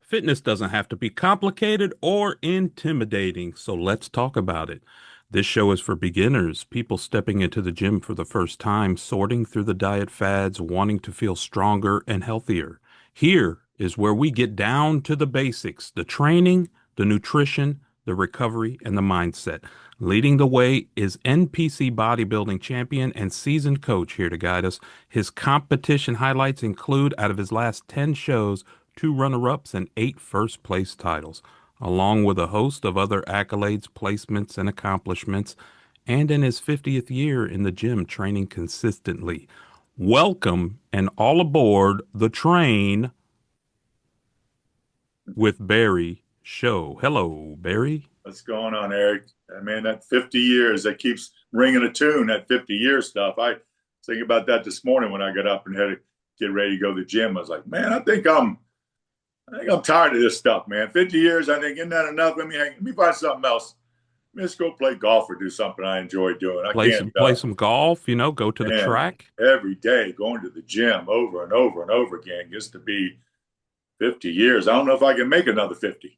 Fitness doesn't have to be complicated or intimidating, so let's talk about it. This show is for beginners, people stepping into the gym for the first time, sorting through the diet fads, wanting to feel stronger and healthier. Here is where we get down to the basics, the training, the nutrition, the recovery, and the mindset. Leading the way is NPC bodybuilding champion and seasoned coach here to guide us. His competition highlights include, out of his last 10 shows, 2 runner-ups and 8 first-place titles, along with a host of other accolades, placements, and accomplishments, and in his 50th year in the gym training consistently. Welcome and all aboard the train with Barry show. Hello, Barry. What's going on, Eric? Man, that 50 years, that keeps ringing a tune, that 50 year stuff. I was thinking about that this morning when I got up and had to get ready to go to the gym. I was like, man, I think I'm tired of this stuff, man. 50 years, I think, isn't that enough? Let me find something else. Let's go play golf or do something I enjoy doing. I can't, Play some golf, go to the man, track. every day going to the gym over and over and over again gets to be 50 years. I don't know if I can make another 50.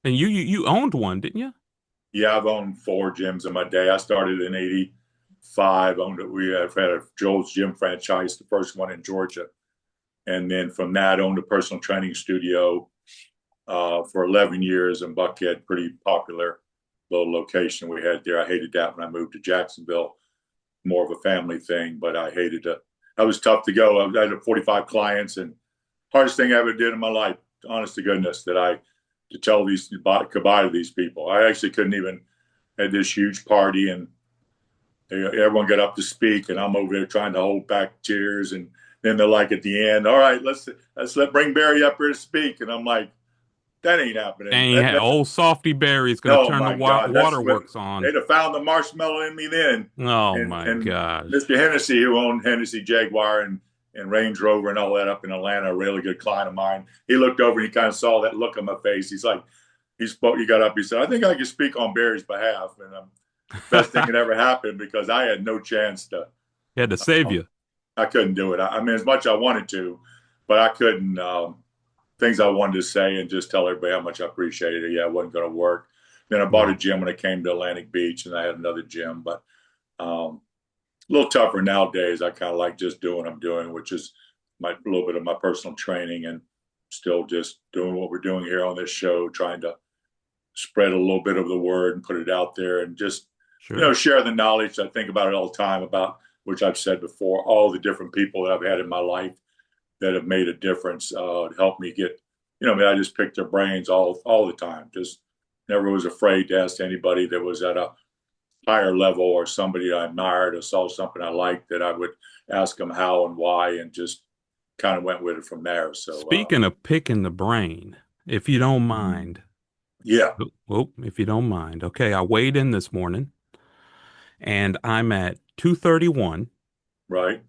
And you owned one, didn't you? Yeah, I've owned 4 gyms in my day. I started in '85. Owned it. We have had a Joel's Gym franchise, the first one in Georgia, and then from that, owned a personal training studio for 11 years in Buckhead. Pretty popular little location we had there. I hated that when I moved to Jacksonville. More of a family thing, but I hated it. That was tough to go. I had 45 clients, and hardest thing I ever did in my life. Honest to goodness, to tell these goodbye to these people. I actually couldn't even had this huge party and everyone got up to speak and I'm over there trying to hold back tears and then they're like at the end, all right, let's bring Barry up here to speak and I'm like, that ain't happening. Dang, old Softy Barry is going to Oh turn the my God, that's what waterworks on. they'd have found the marshmallow in me then. Oh my And gosh. Mr. Hennessy, who owned Hennessy Jaguar and Range Rover and all that up in Atlanta, a really good client of mine. He looked over and he kind of saw that look on my face. He's like, he got up, he said, I think I can speak on Barry's behalf. And best thing that ever happened because I had no chance to. He had to save you. I couldn't do it. I mean, as much as I wanted to, but I couldn't. Things I wanted to say and just tell everybody how much I appreciated it. Yeah, it wasn't going to work. Then I bought a gym when I came to Atlantic Beach and I had another gym. But a little tougher nowadays. I kind of like just doing what I'm doing, which is a little bit of my personal training and still just doing what we're doing here on this show, trying to spread a little bit of the word and put it out there and just, share the knowledge. I think about it all the time about, which I've said before, all the different people that I've had in my life that have made a difference, helped me get, I just picked their brains all the time. Just never was afraid to ask anybody that was at a higher level or somebody I admired or saw something I liked that I would ask them how and why and just kind of went with it from there. So speaking of picking the brain, if you don't mind. Yeah. Well, if you don't mind. Okay, I weighed in this morning and I'm at 231. Right.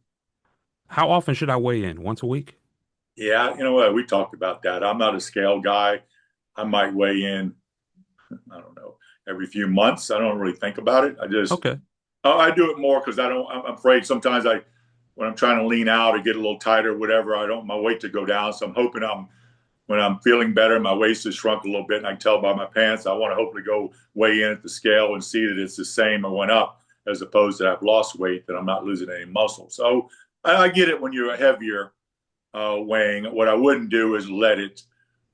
How often should I weigh in? Once a week? Yeah, you know what? We talked about that. I'm not a scale guy. I might weigh in, I don't know, every few months. I don't really think about it. Okay. I do it more because I'm afraid sometimes when I'm trying to lean out or get a little tighter, whatever, I don't want my weight to go down. So I'm hoping when I'm feeling better, my waist has shrunk a little bit and I can tell by my pants, I want to hopefully go weigh in at the scale and see that it's the same or went up as opposed to I've lost weight, that I'm not losing any muscle. So I get it when you're heavier weighing. What I wouldn't do is let it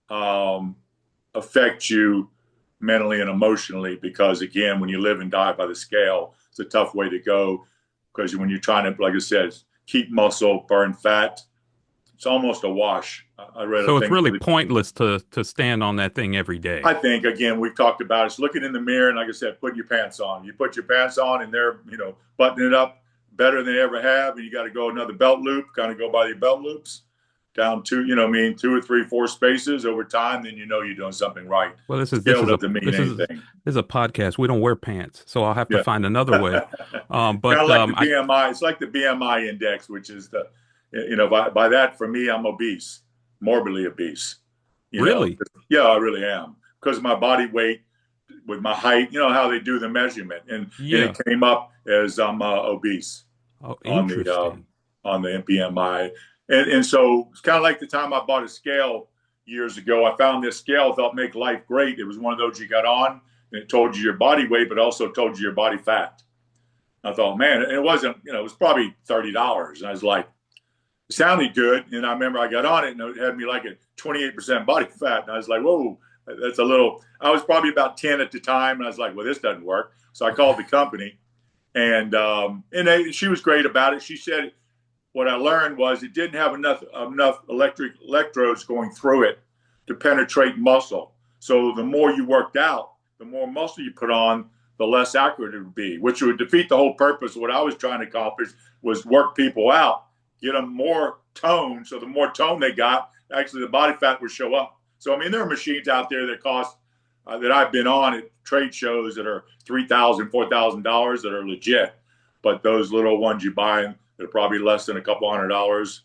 affect you mentally and emotionally because, again, when you live and die by the scale, it's a tough way to go because when you're trying to, like I said, keep muscle, burn fat, it's almost a wash. I read So a it's thing really pointless to stand on that thing every day. I think, again, we've talked about it's looking in the mirror and, like I said, putting your pants on. You put your pants on and they're, buttoning it up better than they ever have. And you got to go another belt loop, kind of go by the belt loops down 2 or 3, 4 spaces over time. Then you're doing something right. Well, Scale doesn't mean anything. This is a podcast. We don't wear pants, so I'll have to Yeah. find another way. Kind of like the BMI. It's like the BMI index, which is by that for me, I'm obese, morbidly obese. Really? Yeah, I really am because of my body weight with my height. You know how they do the measurement, and it came up as I'm obese Oh, on interesting. the BMI, and so it's kind of like the time I bought a scale years ago. I found this scale, thought make life great. It was one of those you got on, and it told you your body weight, but also told you your body fat. I thought, man, and it wasn't, it was probably $30. And I was like, it sounded good. And I remember I got on it and it had me like at 28% body fat. And I was like, whoa, that's a little, I was probably about 10 at the time. And I was like, well, this doesn't work. So I called the company and she was great about it. She said, what I learned was it didn't have enough electrodes going through it to penetrate muscle. So the more you worked out, the more muscle you put on, the less accurate it would be, which would defeat the whole purpose of what I was trying to accomplish was work people out, get them more tone. So the more tone they got, actually the body fat would show up. So, I mean, there are machines out there that cost, that I've been on at trade shows that are $3,000, $4,000 that are legit. But those little ones you buy, that are probably less than a couple $100,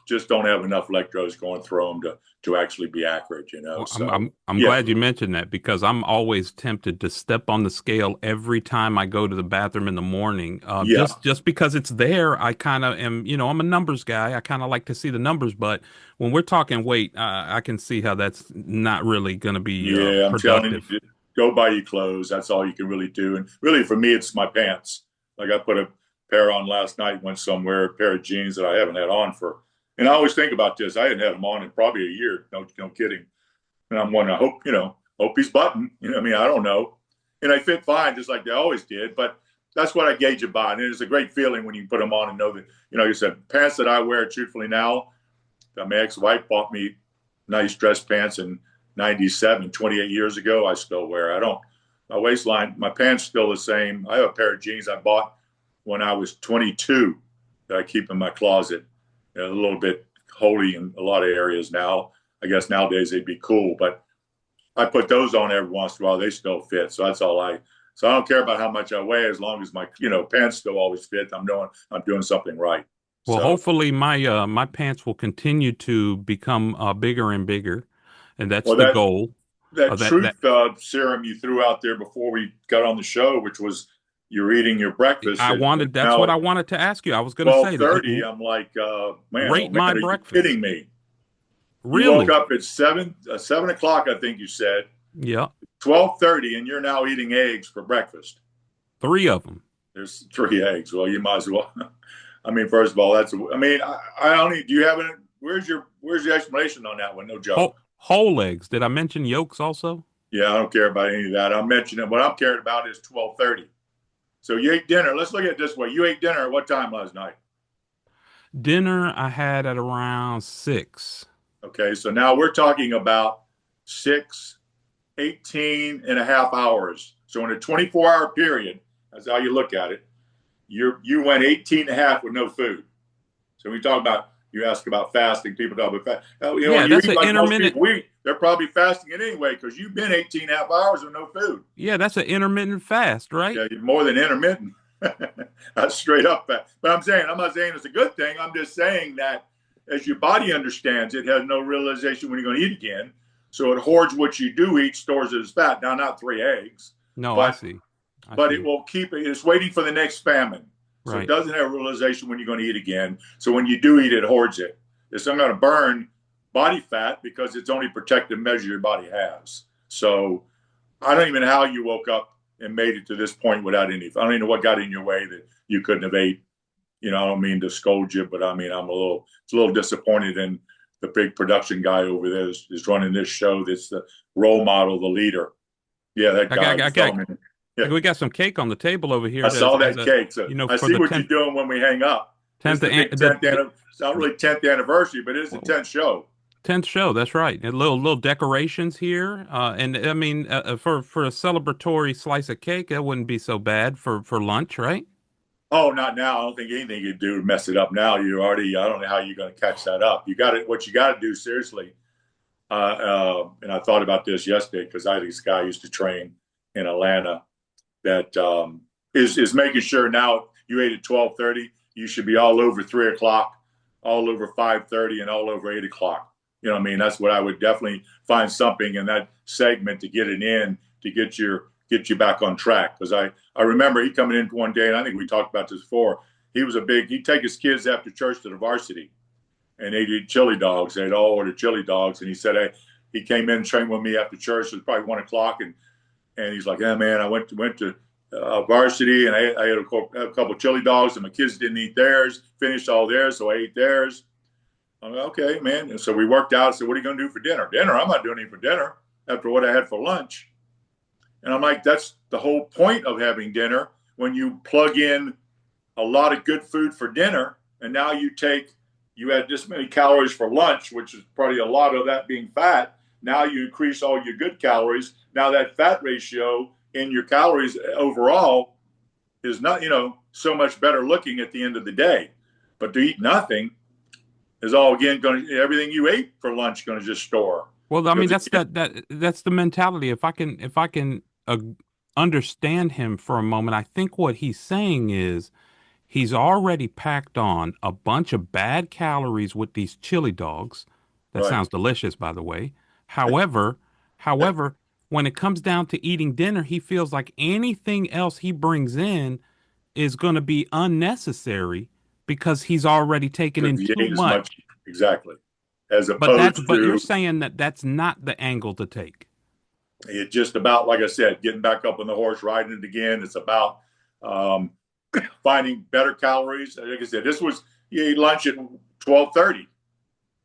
just don't have enough electrodes going through them to actually be accurate, Well, So, I'm yeah. glad you mentioned that because I'm always tempted to step on the scale every time I go to the bathroom in the morning. Yeah. Just because it's there, I kind of am, I'm a numbers guy. I kind of like to see the numbers, but when we're talking weight, I can see how that's not really going to be Yeah, I'm telling productive. you, go buy your clothes. That's all you can really do. And really, for me, it's my pants. Like I put a pair on last night, went somewhere, a pair of jeans that I haven't had on for. And I always think about this. I hadn't had them on in probably a year. No kidding. And I'm wondering, hope he's buttoned. I mean, I don't know. And they fit fine, just like they always did. But that's what I gauge it by. And it's a great feeling when you put them on and know that, you said pants that I wear, truthfully now, that my ex-wife bought me nice dress pants in 97, 28 years ago. I still wear. My waistline, my pants still the same. I have a pair of jeans I bought when I was 22 that I keep in my closet. A little bit holy in a lot of areas now. I guess nowadays they'd be cool, but I put those on every once in a while. They still fit. So that's all so I don't care about how much I weigh as long as my, pants still always fit. I'm doing something right. Well, So, hopefully my pants will continue to become bigger and bigger, and that's well, the goal. that That truth serum you threw out there before we got on the show, which was you're eating your breakfast. that's what Now I at wanted to ask you. I was going to say, 12:30, I'm like, man, oh rate man, my are you breakfast. kidding me? You woke Really? up at 7 o'clock, I think you said. Yeah, 12:30, and you're now eating eggs for breakfast. three of them. There's 3 eggs. Well, you might as well. I mean, first of all, I don't need. Do you have it? Where's the explanation on that one? No joke. Whole eggs. Did I mention yolks also? Yeah, I don't care about any of that. I'm mentioning what I'm caring about is 12:30. So you ate dinner. Let's look at it this way. You ate dinner at what time last night? Dinner I had at around 6. Okay, so now we're talking about 18 and a half hours. So in a 24-hour period, that's how you look at it, you went 18 and a half with no food. So we talk about, you ask about fasting, people talk about fast. Yeah, You that's eat an like most intermittent. people eat, they're probably fasting it anyway because you've been 18 and a half hours with no food. Yeah, that's an intermittent fast, right? Yeah, more than intermittent. That's straight up fast. But I'm not saying it's a good thing. I'm just saying that as your body understands, it has no realization when you're going to eat again. So it hoards what you do eat, stores it as fat. Now, not 3 eggs, No, I but see. I but it see. will keep it. It's waiting for the next famine. So it Right. doesn't have realization when you're going to eat again. So when you do eat, it hoards it. It's not going to burn body fat because it's only protective measure your body has. So I don't even know how you woke up and made it to this point without any. I don't even know what got in your way that you couldn't have ate. I don't mean to scold you, but I mean it's a little disappointed in the big production guy over there is running this show. That's the role model, the leader. Yeah, that I guy got, I was got, telling me. Yeah, we got some cake on the table over here I as saw as that a, cake. So I for see the what you're doing when we hang up. It's 10th the big it's not really 10th anniversary, but it's the 10th show. 10th show. That's right. And little decorations here. And I mean, for a celebratory slice of cake, that wouldn't be so bad for lunch, right? Oh, not now. I don't think anything you do to mess it up now. I don't know how you're going to catch that up. What you got to do seriously. And I thought about this yesterday because I had this guy used to train in Atlanta that is making sure now you ate at 12:30, you should be all over 3 o'clock, all over 5:30, and all over 8 o'clock. You know what I mean? That's what I would definitely find something in that segment to get it in to get you back on track. Because I remember he coming in one day, and I think we talked about this before. He'd take his kids after church to the varsity. and they did chili dogs. They'd all ordered chili dogs, and he said, hey, he came in and trained with me after church. It was probably 1 o'clock, and he's like, yeah, man, I went to varsity, and I had a couple of chili dogs, and my kids didn't eat theirs. Finished all theirs, so I ate theirs. I'm like, okay, man. And so we worked out. I said, what are you going to do for dinner? Dinner? I'm not doing anything for dinner after what I had for lunch. And I'm like, that's the whole point of having dinner. When you plug in a lot of good food for dinner, and now you had this many calories for lunch, which is probably a lot of that being fat. Now you increase all your good calories. Now that fat ratio in your calories overall is not, so much better looking at the end of the day. But to eat nothing is all again everything you ate for lunch going to just store. Well, I mean, Because that's the mentality. If I can understand him for a moment, I think what he's saying is he's already packed on a bunch of bad calories with these chili dogs. That right, sounds delicious, by the way. However, however, when it comes down to eating dinner, he feels like anything else he brings in is going to be unnecessary because he's already taken because in you too ate as much much. exactly, as But that's opposed but you're to saying that that's not the angle to take. it just about, like I said, getting back up on the horse, riding it again. It's about um, finding better calories. Like I said, you eat lunch at 12:30.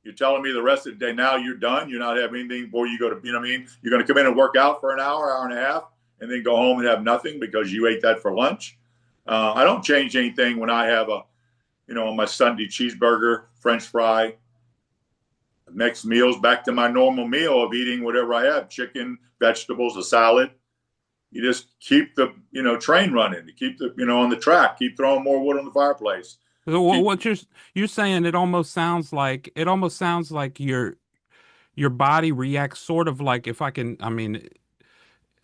You're telling me the rest of the day now you're done. You're not having anything before you go to, what I mean? You're going to come in and work out for an hour and a half, and then go home and have nothing because you ate that for lunch. I don't change anything when I have my Sunday cheeseburger, French fry, next meal's back to my normal meal of eating whatever I have, chicken, vegetables, a salad. You just keep the, train running. You keep the, on the track, keep throwing more wood on the fireplace. So Keep, what you're saying, it almost sounds like your body reacts sort of like, if I can, I mean,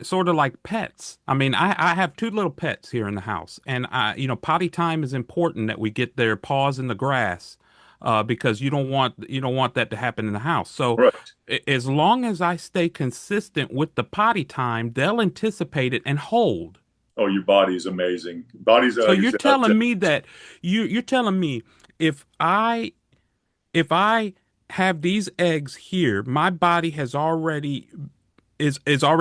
sort of like pets. I mean, I have two little pets here in the house, and potty time is important that we get their paws in the grass, because you don't want that to happen in the house. So right. as long as I stay consistent with the potty time, they'll anticipate it and hold. Oh, your body's amazing. Body's, So like I you're said, telling me that you're telling me if I have these eggs here, my body is already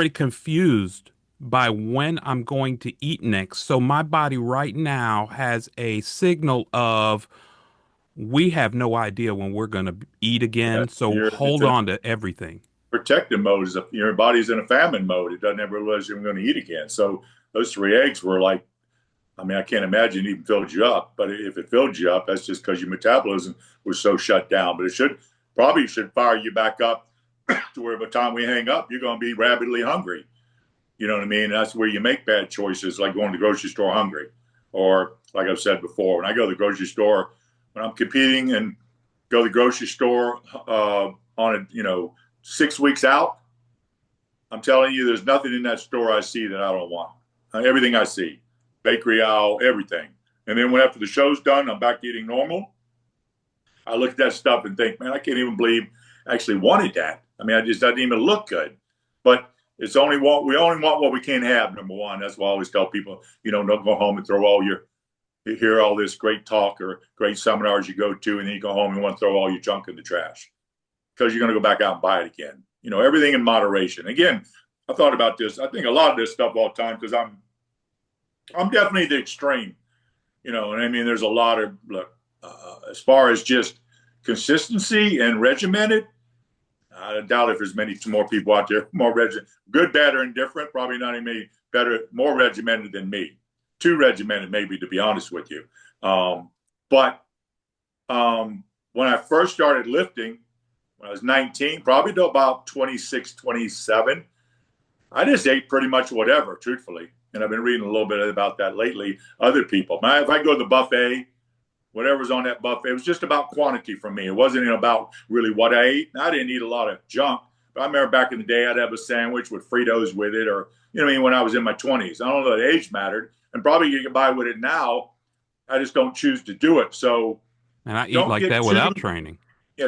confused by when I'm going to eat next. So my body right now has a signal of we have no idea when we're going to eat yeah, again. So it's hold in on to everything. protective mode. Your body's in a famine mode. It doesn't ever realize you're going to eat again. So those 3 eggs were like, I mean, I can't imagine it even filled you up. But if it filled you up, that's just because your metabolism was so shut down. But it probably should fire you back up to where by the time we hang up, you're going to be rabidly hungry. You know what I mean? That's where you make bad choices, like going to the grocery store hungry. Or, like I've said before, when I go to the grocery store, when I'm competing and go to the grocery store on 6 weeks out, I'm telling you, there's nothing in that store I see that I don't want. Everything I see, bakery aisle, everything. And then when after the show's done, I'm back to eating normal. I look at that stuff and think, man, I can't even believe I actually wanted that. I mean, I just doesn't even look good. But we only want what we can't have. Number one, that's why I always tell people, don't go home and throw you hear all this great talk or great seminars you go to, and then you go home and want to throw all your junk in the trash because you're going to go back out and buy it again. Everything in moderation. Again, I thought about this. I think a lot of this stuff all the time because I'm definitely the extreme. And I mean, there's a lot of look as far as just consistency and regimented. I doubt if there's many more people out there more good, bad, or indifferent. Probably not any better, more regimented than me. Too regimented, maybe, to be honest with you. But when I first started lifting, when I was 19, probably to about 26, 27, I just ate pretty much whatever, truthfully. And I've been reading a little bit about that lately. Other people, if I go to the buffet, whatever's on that buffet, it was just about quantity for me. It wasn't about really what I ate. I didn't eat a lot of junk. But I remember back in the day, I'd have a sandwich with Fritos with it, or when I was in my 20s. I don't know that age mattered, and probably you can buy with it now. I just don't choose to do it. So And I eat don't like get that too without training.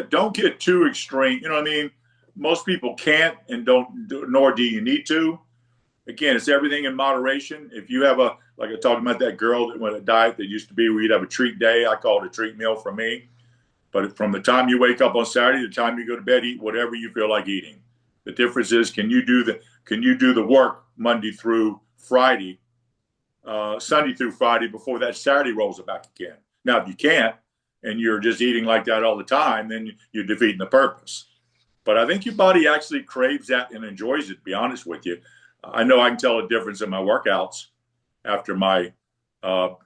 don't get too extreme. You know what I mean? Most people can't and don't, nor do you need to. Again, it's everything in moderation. If you have like I talked about that girl that went a diet that used to be where you'd have a treat day, I call it a treat meal for me. But from the time you wake up on Saturday, the time you go to bed, eat whatever you feel like eating. The difference is, can you do the work Monday through Friday, Sunday through Friday before that Saturday rolls it back again? Now, if you can't, and you're just eating like that all the time, then you're defeating the purpose. But I think your body actually craves that and enjoys it, to be honest with you. I know I can tell a difference in my workouts after my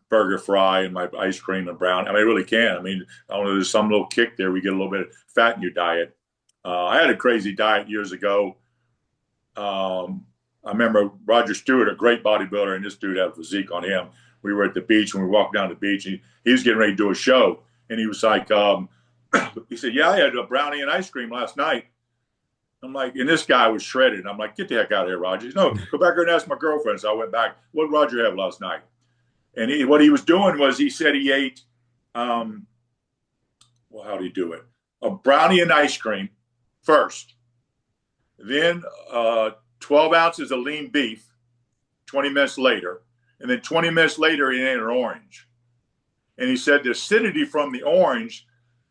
burger fry and my ice cream and brown. I mean, I really can. I mean, I don't know, there's some little kick there. We get a little bit of fat in your diet. I had a crazy diet years ago. I remember Roger Stewart, a great bodybuilder, and this dude had a physique on him. We were at the beach, and we walked down the beach, and he was getting ready to do a show. And he was like, he said, yeah, I had a brownie and ice cream last night. I'm like, and this guy was shredded. I'm like, get the heck out of here, Roger. No, go back there and ask my girlfriend. So I went back. What did Roger have last night? And what he was doing was he said he ate, well, how did he do it? A brownie and ice cream first. Then 12 ounces of lean beef 20 minutes later. And then 20 minutes later, he ate an orange. And he said the acidity from the orange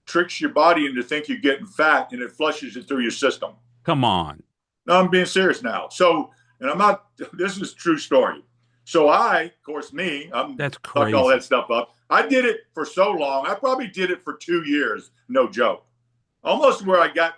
tricks your body into think you're getting fat, and it flushes it through your system. Come on. No, I'm being serious now. So, and I'm not, this is a true story. So I'm That's fuck crazy. all that stuff up. I did it for so long. I probably did it for 2 years. No joke. Almost where I got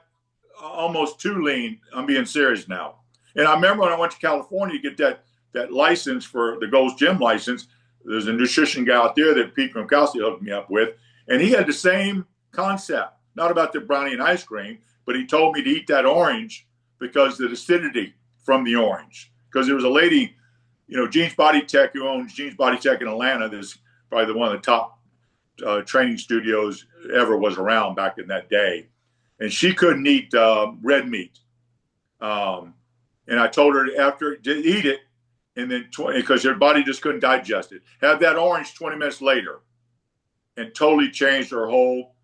almost too lean. I'm being serious now. And I remember when I went to California to get that license for the Gold's Gym license, there's a nutrition guy out there that Pete Gronkowski hooked me up with. And he had the same concept, not about the brownie and ice cream, but he told me to eat that orange because of the acidity from the orange. Because there was a lady, Jean's Body Tech, who owns Jean's Body Tech in Atlanta. That's probably one of the top training studios ever was around back in that day. And she couldn't eat red meat. And I told her to eat it, and then because her body just couldn't digest it. Have that orange 20 minutes later, and totally changed her whole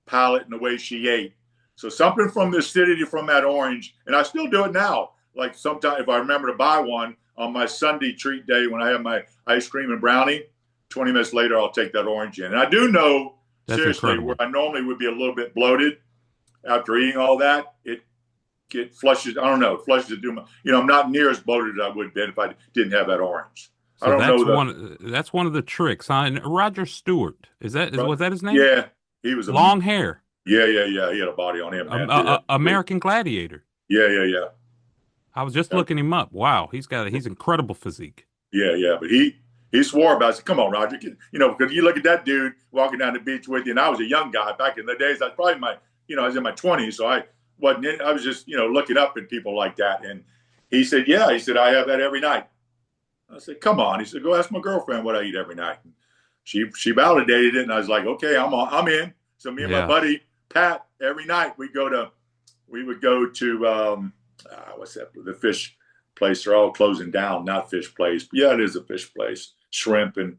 palate and the way she ate. So something from the acidity from that orange, and I still do it now. Like sometimes if I remember to buy one on my Sunday treat day when I have my ice cream and brownie, 20 minutes later I'll take that orange in. And I do know, That's seriously, incredible. where I normally would be a little bit bloated after eating all that, it flushes. I don't know, it flushes it through my. I'm not near as bloated as I would have been if I didn't have that orange. I So don't know that's one of the tricks, huh? And Roger Stewart, was that his name? Yeah, he was Long hair. Yeah. He had a body on him, man. American Gladiator. Yeah. I was just looking him up. Wow, he's incredible physique. Yeah. But he swore about it. I said, come on, Roger. Because you look at that dude walking down the beach with you, and I was a young guy back in the days. I was probably I was in my 20s, so I was just, looking up at people like that. And he said, yeah. He said, I have that every night. I said, come on. He said, go ask my girlfriend what I eat every night. And she validated it, and I was like, okay, I'm in. So me and my buddy Pat, every night we would go to what's that? The fish place. They're all closing down, not fish place. But yeah, it is a fish place. Shrimp, and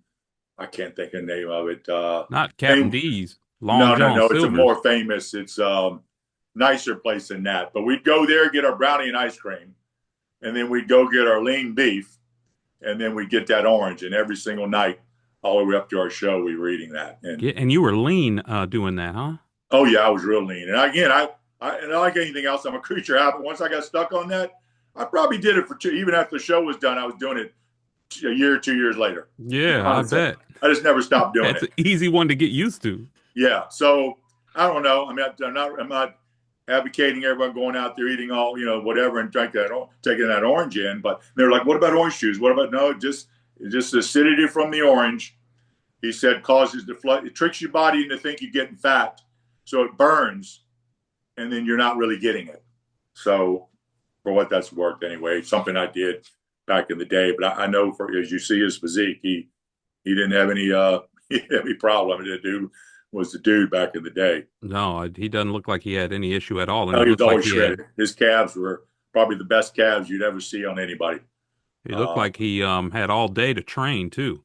I can't think of the name of it. Not Captain D's. Long John No. Silver's. It's a more famous. It's nicer place than that. But we'd go there, get our brownie and ice cream, and then we'd go get our lean beef, and then we'd get that orange. And every single night, all the way up to our show, we were eating that. And you were lean doing that, huh? Oh yeah, I was real lean. And again, I like anything else, I'm a creature of habit. Once I got stuck on that, I probably did it for even after the show was done. I was doing it a year, 2 years later. Yeah, I bet. I just never stopped doing That's it. an easy one to get used to. Yeah. So I don't know. I mean, I'm not advocating everyone going out there eating all, whatever and taking that orange in. But they're like, what about orange juice? What about, no, just the acidity from the orange. He said causes it tricks your body into think you're getting fat. So it burns, and then you're not really getting it. So for what that's worth anyway, something I did back in the day. But I know as you see his physique, he didn't have any problem. The dude was the dude back in the day. No, he doesn't look like he had any issue at all. And No, he was always like shredded. His calves were probably the best calves you'd ever see on anybody. He looked like he had all day to train too.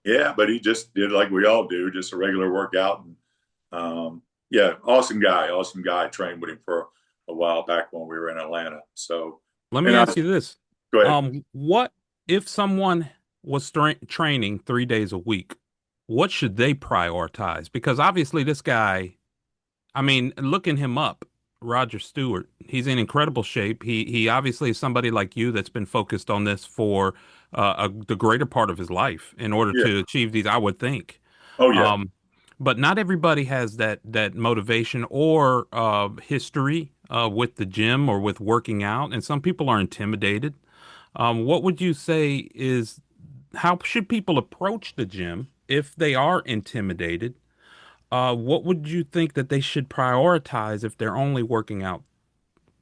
Yeah, but he just did like we all do, just a regular workout. And yeah, awesome guy. I trained with him for a while back when we were in Atlanta. So let me ask you this. Go ahead. What if someone was training 3 days a week? What should they prioritize? Because obviously this guy I mean, looking him up, Roger Stewart, he's in incredible shape. He obviously is somebody like you that's been focused on this for the greater part of his life in order Yeah. to achieve these, I would think. Oh yeah. Um, but not everybody has that motivation or history with the gym or with working out, and some people are intimidated. What would you say is how should people approach the gym if they are intimidated? What would you think that they should prioritize if they're only working out,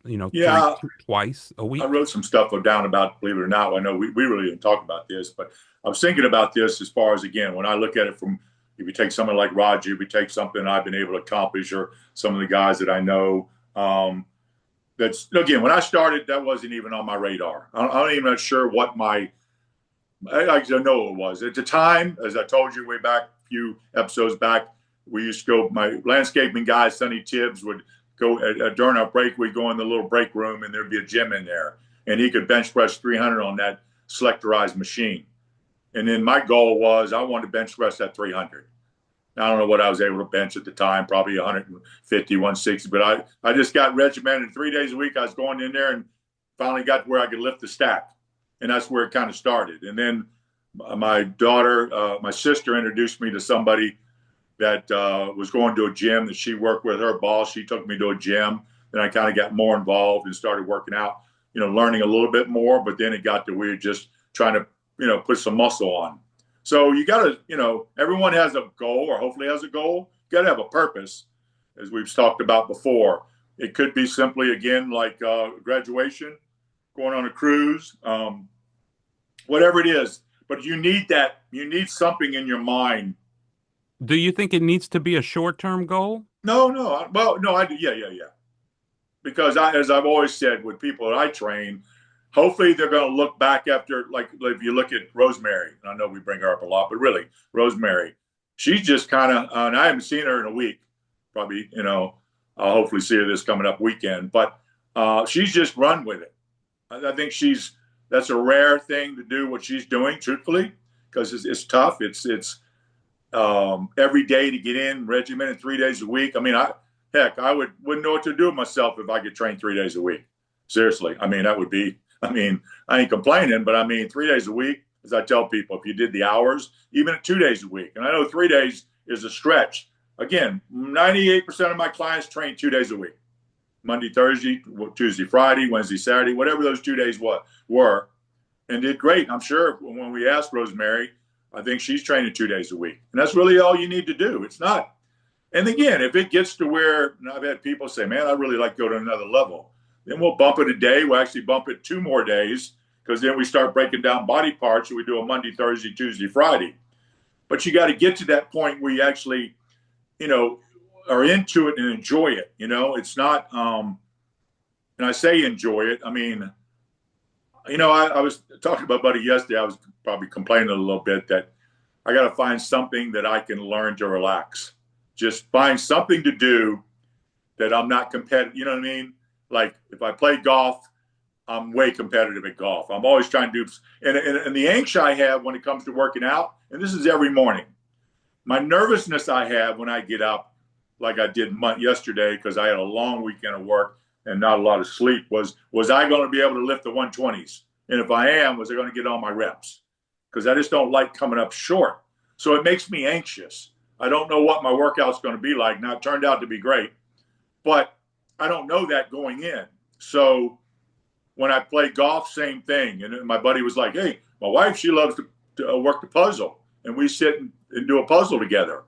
Yeah. twice a I week? wrote some stuff down about, believe it or not. I know we really didn't talk about this, but I was thinking about this as far as, again, when I look at it from, if you take someone like Roger, if you take something I've been able to accomplish, or some of the guys that I know, that's, again, when I started, that wasn't even on my radar. I'm not even sure what I don't know it was. At the time, as I told you way back, a few episodes back, we used to go, my landscaping guy, Sonny Tibbs, would go during our break, we'd go in the little break room and there'd be a gym in there. And he could bench press 300 on that selectorized machine. And then my goal was I wanted to bench press that 300. I don't know what I was able to bench at the time, probably 150, 160, but I just got regimented 3 days a week. I was going in there and finally got to where I could lift the stack. And that's where it kind of started. And then my daughter, my sister introduced me to somebody that was going to a gym that she worked with. Her boss, she took me to a gym. Then I kind of got more involved and started working out, learning a little bit more. But then it got to where you're just trying to, put some muscle on. So you got to, everyone has a goal, or hopefully has a goal. You got to have a purpose, as we've talked about before. It could be simply, again, like graduation, going on a cruise, whatever it is. But you need that. You need something in your mind. Do you think it needs to be a short-term goal? No, no. Well, no, I do. Yeah, yeah, yeah. Because as I've always said with people that I train, hopefully they're going to look back after, like if you look at Rosemary, and I know we bring her up a lot, but really, Rosemary, she's just kind of, and I haven't seen her in a week. Probably, I'll hopefully see her this coming up weekend. But she's just run with it. I think that's a rare thing to do what she's doing, truthfully, because it's tough. It's every day to get in, regimented 3 days a week. I mean, I wouldn't know what to do with myself if I could train 3 days a week. Seriously, I mean, that would be. I mean, I ain't complaining, but I mean, 3 days a week, as I tell people, if you did the hours, even at 2 days a week, and I know 3 days is a stretch. Again, 98% of my clients train 2 days a week. Monday, Thursday, Tuesday, Friday, Wednesday, Saturday, whatever those 2 days were, and did great. I'm sure when we asked Rosemary, I think she's training 2 days a week. And that's really all you need to do. It's not. And again, if it gets to where, and I've had people say, man, I really like to go to another level, then we'll bump it a day. We'll actually bump it 2 more days, because then we start breaking down body parts. And we do a Monday, Thursday, Tuesday, Friday. But you got to get to that point where you actually, are into it and enjoy it. It's not, and I say enjoy it. I mean, I was talking to my buddy yesterday. I was probably complaining a little bit that I got to find something that I can learn to relax. Just find something to do that I'm not competitive. You know what I mean? Like if I play golf, I'm way competitive at golf. I'm always trying to do, and the angst I have when it comes to working out, and this is every morning, my nervousness I have when I get up, like I did yesterday, because I had a long weekend of work and not a lot of sleep, was I going to be able to lift the 120s? And if I am, was I going to get all my reps? Because I just don't like coming up short. So it makes me anxious. I don't know what my workout's going to be like. Now, it turned out to be great, but I don't know that going in. So when I play golf, same thing. And my buddy was like, hey, my wife, she loves to work the puzzle. And we sit and do a puzzle together.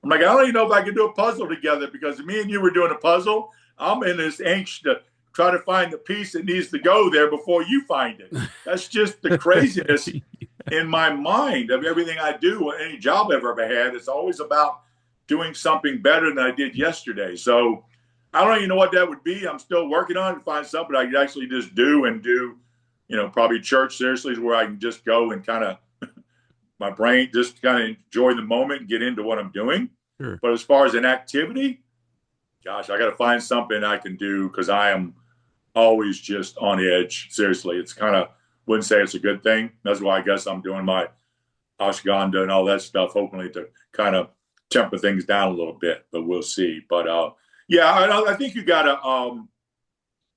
I'm like, I don't even know if I can do a puzzle together, because if me and you were doing a puzzle, I'm in this angst to try to find the piece that needs to go there before you find it. That's just the craziness in my mind of everything I do. Any job I've ever had, it's always about doing something better than I did yesterday. So I don't even know what that would be. I'm still working on it to find something I can actually just do, probably church, seriously, is where I can just go and kind of, my brain just kind of enjoy the moment and get into what I'm doing. Sure. But as far as an activity, gosh, I got to find something I can do, because I am always just on edge. Seriously, it's kind of, wouldn't say it's a good thing. That's why I guess I'm doing my ashwagandha and all that stuff, hopefully to kind of temper things down a little bit, but we'll see. But Yeah, I think you got to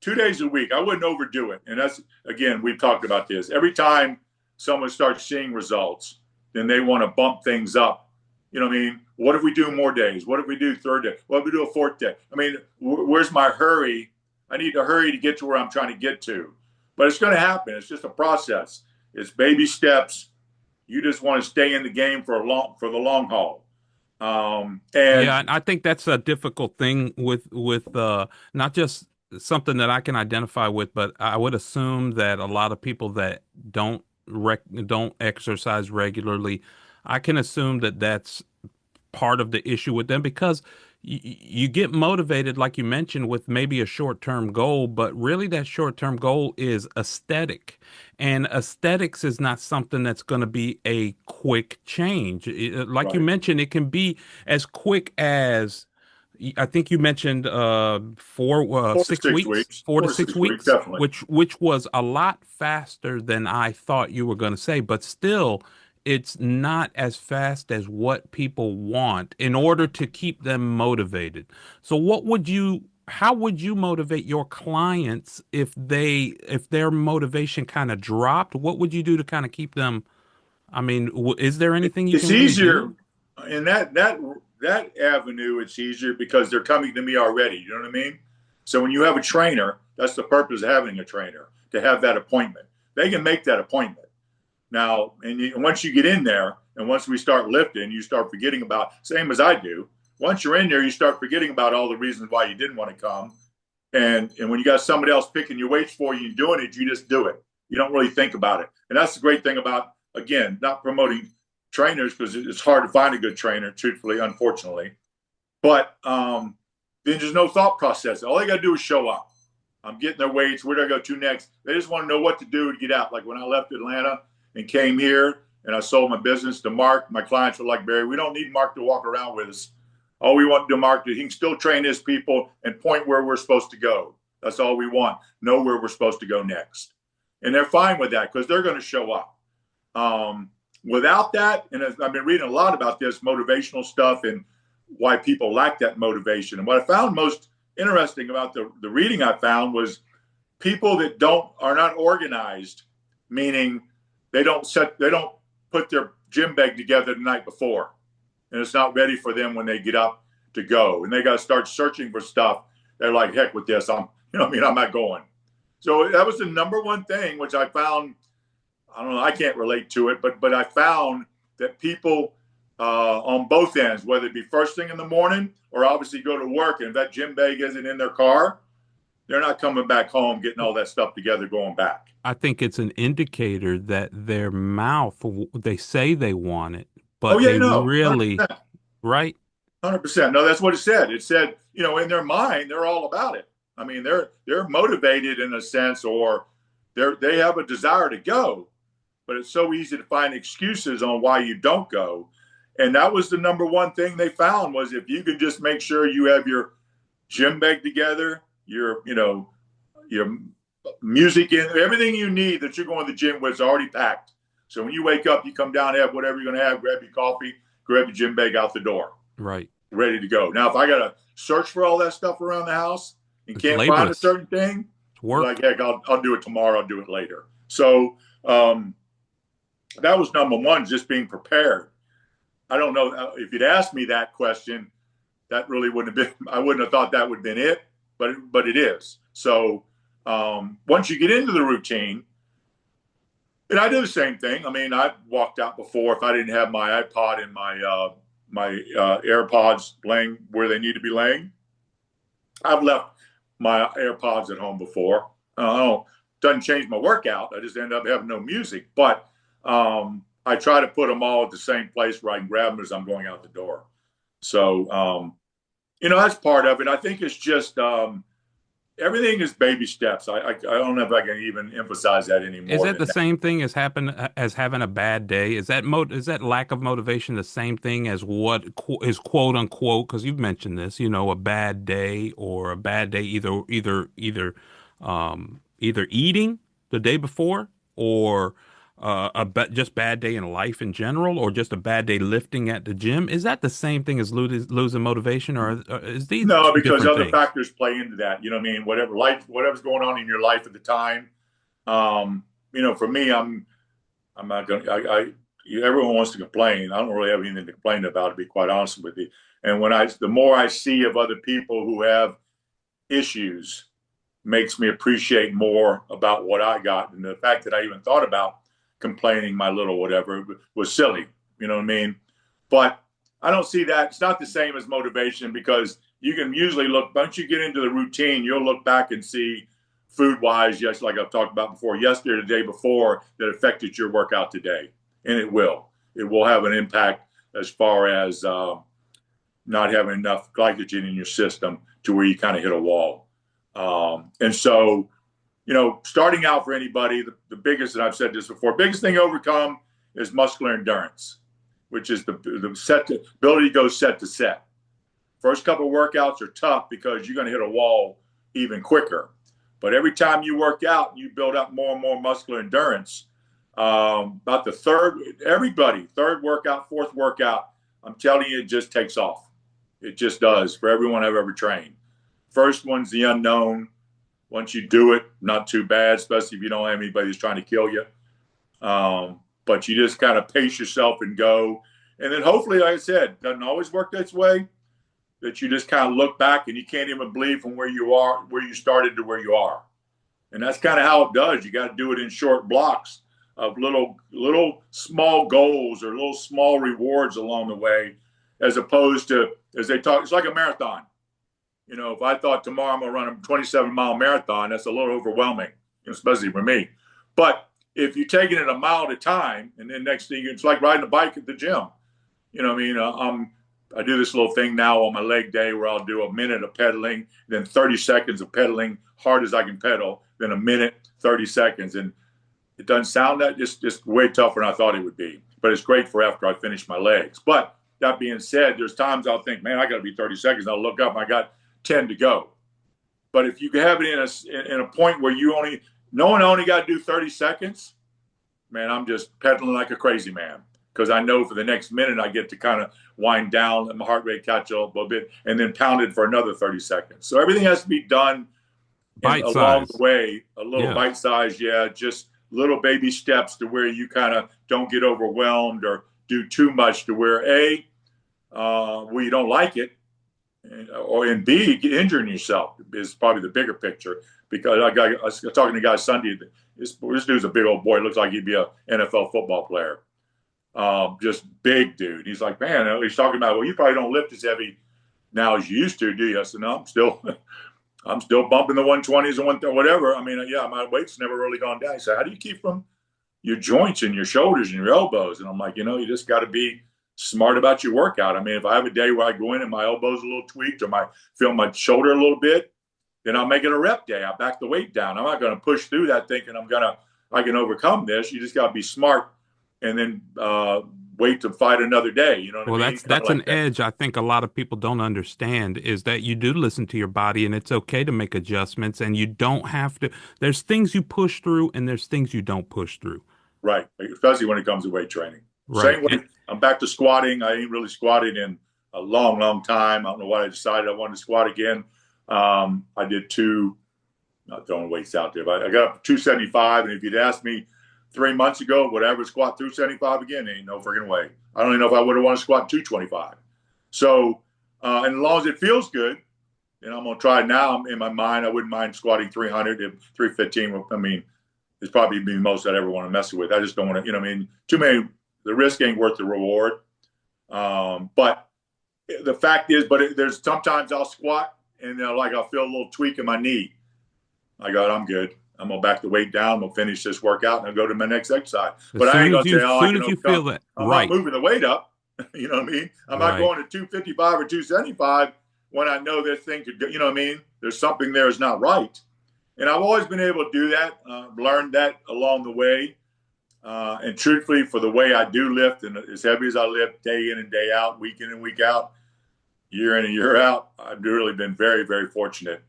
2 days a week. I wouldn't overdo it. And that's, again, we've talked about this. Every time someone starts seeing results, then they want to bump things up. You know what I mean? What if we do more days? What if we do third day? What if we do a fourth day? I mean, where's my hurry? I need to hurry to get to where I'm trying to get to. But it's going to happen. It's just a process. It's baby steps. You just want to stay in the game for the long haul. And Yeah, and I think that's a difficult thing with not just something that I can identify with, but I would assume that a lot of people that don't exercise regularly, I can assume that that's part of the issue with them because you get motivated, like you mentioned, with maybe a short-term goal, but really that short-term goal is aesthetic. And aesthetics is not something that's going to be a quick change. Like you right, mentioned, it can be as quick as I think you mentioned four to 6 six weeks, weeks, 4 to four to 6 six weeks, weeks, definitely. which was a lot faster than I thought you were going to say, but still it's not as fast as what people want in order to keep them motivated. So how would you motivate your clients if their motivation kind of dropped? What would you do to kind of keep them? I mean, is there anything you It's can really easier do? in that avenue. It's easier because they're coming to me already. You know what I mean? So when you have a trainer, that's the purpose of having a trainer, to have that appointment. They can make that appointment now, and once you get in there, and once we start lifting, you start forgetting about, same as I do. Once you're in there, you start forgetting about all the reasons why you didn't want to come. And when you got somebody else picking your weights for you and doing it, you just do it. You don't really think about it. And that's the great thing about, again, not promoting trainers, because it's hard to find a good trainer, truthfully, unfortunately. But then there's no thought process. All they got to do is show up. I'm getting their weights. Where do I go to next? They just want to know what to do to get out. Like when I left Atlanta and came here and I sold my business to Mark, my clients were like, Barry, we don't need Mark to walk around with us. All we want to do, Mark, he can still train his people and point where we're supposed to go. That's all we want. Know where we're supposed to go next. And they're fine with that because they're going to show up. Without that, and I've been reading a lot about this motivational stuff and why people lack that motivation. And what I found most interesting about the reading I found was people that are not organized, meaning they don't put their gym bag together the night before, and it's not ready for them when they get up to go, and they got to start searching for stuff. They're like, heck with this, I'm not going. So that was the number one thing, which I found. I don't know, I can't relate to it, but I found that people on both ends, whether it be first thing in the morning or obviously go to work, and if that gym bag isn't in their car, they're not coming back home, getting all that stuff together, going back. I think it's an indicator that their mouth, they say they want it, Oh but yeah, they no, really, right? 100%. No, that's what it said. It said, in their mind, they're all about it. I mean, they're motivated in a sense, or they have a desire to go, but it's so easy to find excuses on why you don't go. And that was the number one thing they found, was if you can just make sure you have your gym bag together, your music in, everything you need that you're going to the gym with is already packed. So when you wake up, you come down, have whatever you're going to have, grab your coffee, grab your gym bag out the door, Right. ready to go. Now, if I got to search for all that stuff around the house and It's can't find a laborious. certain thing, It's like, work. heck, I'll do it tomorrow. I'll do it later. So that was number one, just being prepared. I don't know if you'd asked me that question, that really wouldn't have been, I wouldn't have thought that would have been it, but it is. So once you get into the routine, and I do the same thing. I mean, I walked out before if I didn't have my iPod and my AirPods laying where they need to be laying. I've left my AirPods at home before. Doesn't change my workout. I just end up having no music, but I try to put them all at the same place where I can grab them as I'm going out the door. So, that's part of it. I think it's just everything is baby steps. I don't know if I can even emphasize that any Is more that than the that. same thing as having a bad day? Is that lack of motivation the same thing as what is quote unquote? Because you've mentioned this, a bad day or a bad day either eating the day before or just bad day in life in general, or just a bad day lifting at the gym, is that the same thing as losing motivation, or is these No, two because different other things? factors play into that. You know what I mean? Whatever's going on in your life at the time. For me, I'm not going. Everyone wants to complain. I don't really have anything to complain about, to be quite honest with you. And the more I see of other people who have issues, makes me appreciate more about what I got. And the fact that I even thought about complaining, my little whatever, was silly. You know what I mean? But I don't see that. It's not the same as motivation, because you can usually look, once you get into the routine, you'll look back and see food wise, yes, like I've talked about before, yesterday, the day before, that affected your workout today. And it will. It will have an impact as far as not having enough glycogen in your system to where you kind of hit a wall. And so, starting out for anybody, the biggest, and I've said this before, biggest thing to overcome is muscular endurance, which is the ability to go set to set. First couple of workouts are tough because you're going to hit a wall even quicker. But every time you work out, you build up more and more muscular endurance. About the third workout, fourth workout, I'm telling you, it just takes off. It just does for everyone I've ever trained. First one's the unknown. Once you do it, not too bad, especially if you don't have anybody who's trying to kill you. But you just kind of pace yourself and go. And then hopefully, like I said, doesn't always work this way, that you just kind of look back and you can't even believe from where you started to where you are. And that's kind of how it does. You got to do it in short blocks of little small goals or little small rewards along the way, as opposed to, as they talk, it's like a marathon. If I thought tomorrow I'm going to run a 27-mile marathon, that's a little overwhelming, especially for me. But if you're taking it a mile at a time, and then next thing, it's like riding a bike at the gym. I do this little thing now on my leg day where I'll do a minute of pedaling, then 30 seconds of pedaling hard as I can pedal, then a minute, 30 seconds. And it doesn't sound that just way tougher than I thought it would be. But it's great for after I finish my legs. But that being said, there's times I'll think, man, I got to be 30 seconds. I'll look up and I got 10 to go. But if you have it in a point where no one only got to do 30 seconds, man, I'm just pedaling like a crazy man, because I know for the next minute I get to kind of wind down and my heart rate catch up a little bit, and then pound it for another 30 seconds. So everything has to be done Bite along the size. way, a little Yeah. bite size, just little baby steps to where you kind of don't get overwhelmed or do too much to where you don't like it, and B, injuring yourself is probably the bigger picture. Because I was talking to a guy Sunday. This dude's a big old boy. Looks like he'd be an NFL football player. Just big dude. He's like, man, he's talking about, well, you probably don't lift as heavy now as you used to, do you? I said, no, I'm still bumping the 120s and whatever. I mean, yeah, my weight's never really gone down. He said, how do you keep from your joints and your shoulders and your elbows? And I'm like, you just got to be smart about your workout. I mean, if I have a day where I go in and my elbow's a little tweaked, or I feel my shoulder a little bit, then I'll make it a rep day. I back the weight down. I'm not going to push through that thinking I can overcome this. You just got to be smart, and then wait to fight another day. You know what I Well, mean? that's Kind of that's an like that. edge I think a lot of people don't understand, is that you do listen to your body and it's okay to make adjustments, and you don't have to. There's things you push through and there's things you don't push through. Right. Especially when it comes to weight training. Right. Same way, I'm back to squatting. I ain't really squatted in a long, long time. I don't know why I decided I wanted to squat again. I did not throwing weights out there, but I got up to 275. And if you'd asked me 3 months ago, would I ever squat 275 again? Ain't no friggin' way. I don't even know if I would have wanted to squat 225. So, and as long as it feels good, I'm going to try it now. In my mind, I wouldn't mind squatting 300 if 315. I mean, it's probably the most I'd ever want to mess with. I just don't want to, too many, the risk ain't worth the reward. But the fact is, there's sometimes I'll squat and I'll feel a little tweak in my knee. I go, I'm good. I'm going to back the weight down. I'm going to finish this workout and I'll go to my next exercise. As But I soon ain't as going to you say, as I soon can as you feel overcome. that, I'm not right, moving the weight up. You know what I mean? I'm not right. going to 255 or 275 when I know this thing could go, you know what I mean? There's something there is not right. And I've always been able to do that, learned that along the way. And truthfully, for the way I do lift, and as heavy as I lift day in and day out, week in and week out, year in and year out, I've really been very, very fortunate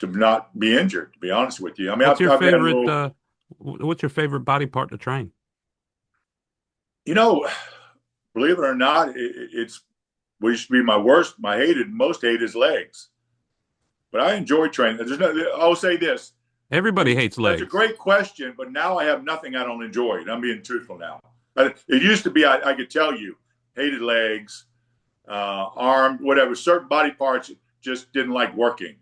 to not be injured, to be honest with you. I mean, What's I've your had a favorite little. What's your favorite body part to train? You know, believe it or not, it's what used to be my worst, my most hated is legs. But I enjoy training. I'll say this. Everybody hates That's a legs. great question, but now I have nothing I don't enjoy. And I'm being truthful now. It used to be I could tell you hated legs, arm, whatever. Certain body parts just didn't like working.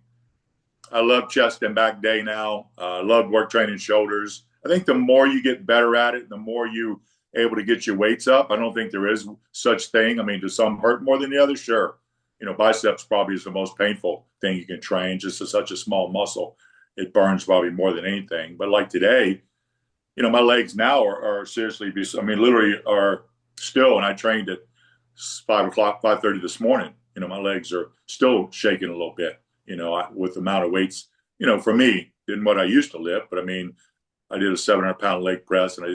I love chest and back day now. I love work training shoulders. I think the more you get better at it, the more you able to get your weights up. I don't think there is such thing. I mean, does some hurt more than the others? Sure. Biceps probably is the most painful thing you can train. Just such a small muscle, it burns probably more than anything. But like today, my legs now are seriously. I mean, literally are still. And I trained at 5:00, 5:30 this morning. My legs are still shaking a little bit. With the amount of weights. For me, than what I used to lift. But I mean, I did a 700-pound leg press, and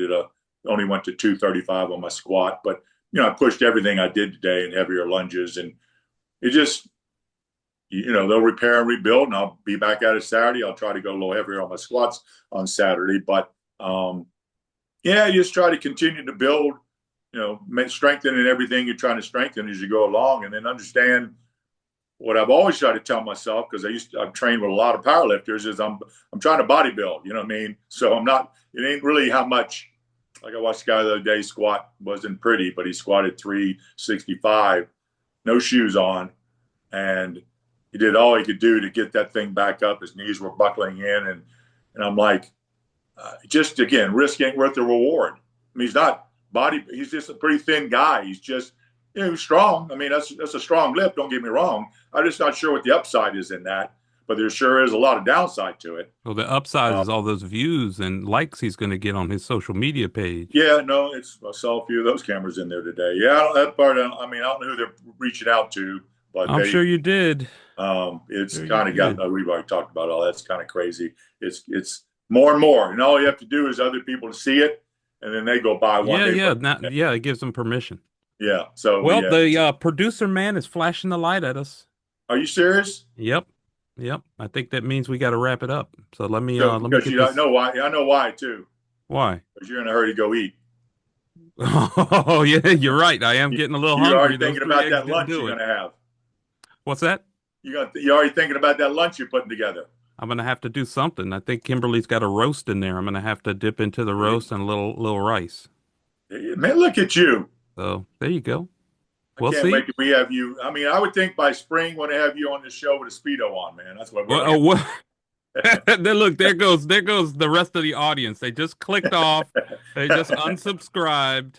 only went to 235 on my squat. But I pushed everything I did today in heavier lunges, and it just, they'll repair and rebuild, and I'll be back at it Saturday. I'll try to go a little heavier on my squats on Saturday, but yeah, you just try to continue to build, strengthen in everything you're trying to strengthen as you go along, and then understand what I've always tried to tell myself, because I've trained with a lot of powerlifters, is I'm trying to bodybuild. You know what I mean? So I'm not. It ain't really how much. Like I watched a guy the other day squat, wasn't pretty, but he squatted 365, no shoes on, and he did all he could do to get that thing back up. His knees were buckling in, and I'm like, just again, risk ain't worth the reward. I mean, he's not body. He's just a pretty thin guy. He's just he's strong. I mean, that's a strong lift. Don't get me wrong. I'm just not sure what the upside is in that, but there sure is a lot of downside to it. Well, the upside is all those views and likes he's going to get on his social media page. Yeah, no, I saw a few of those cameras in there today. Yeah, that part. I mean, I don't know who they're reaching out to, but I'm sure you did. it's Sure you kind of got. did. We've already talked about all that's kind of crazy. It's more and more, and all you have to do is other people to see it, and then they go buy one. Yeah, They yeah, put, not, yeah. It gives them permission. yeah. So Well, yeah, the producer man is flashing the light at us. are you serious? Yep, yep. I think that means we got to wrap it up. So So let me because get you this. know why? I know why too. Why? Because you're in a hurry to go eat. Oh, yeah, you're right. I am getting a little You're hungry. already Those thinking three about eggs that didn't lunch do you're it. going to have. What's that? You're already thinking about that lunch you're putting together. I'm gonna have to do something. I think Kimberly's got a roast in there. I'm gonna have to dip into the roast and a little rice. Man, look at you. So there you go. I We'll can't see. wait till we have you. I mean, I would think by spring we're going to have you on the show with a Speedo on, man. That's what we're Well, going oh, to well, then look, there goes the rest of the audience. They just clicked off. They just unsubscribed.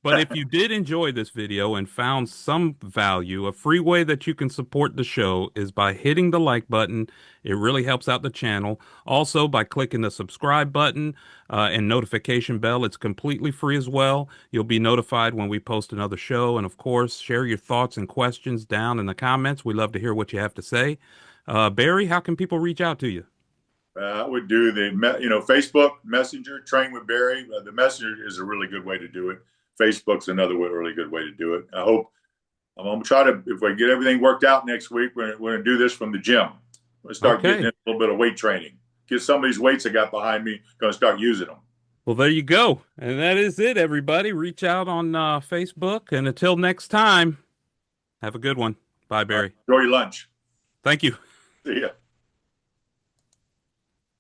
But if you did enjoy this video and found some value, a free way that you can support the show is by hitting the like button. It really helps out the channel. Also, by clicking the subscribe button and notification bell. It's completely free as well. You'll be notified when we post another show. And of course, share your thoughts and questions down in the comments. We love to hear what you have to say. Barry, how can people reach out to you? I would do Facebook Messenger, Train with Barry. The Messenger is a really good way to do it. Facebook's another really good way to do it. I'm going to try to, if we get everything worked out next week, we're going to do this from the gym. We're going to start getting Okay. in a little bit of weight training. Get some of these weights I got behind me, going to start using them. Well, there you go. And that is it, everybody. Reach out on Facebook. And until next time, have a good one. Bye, Barry. Enjoy your lunch. Thank you. See ya.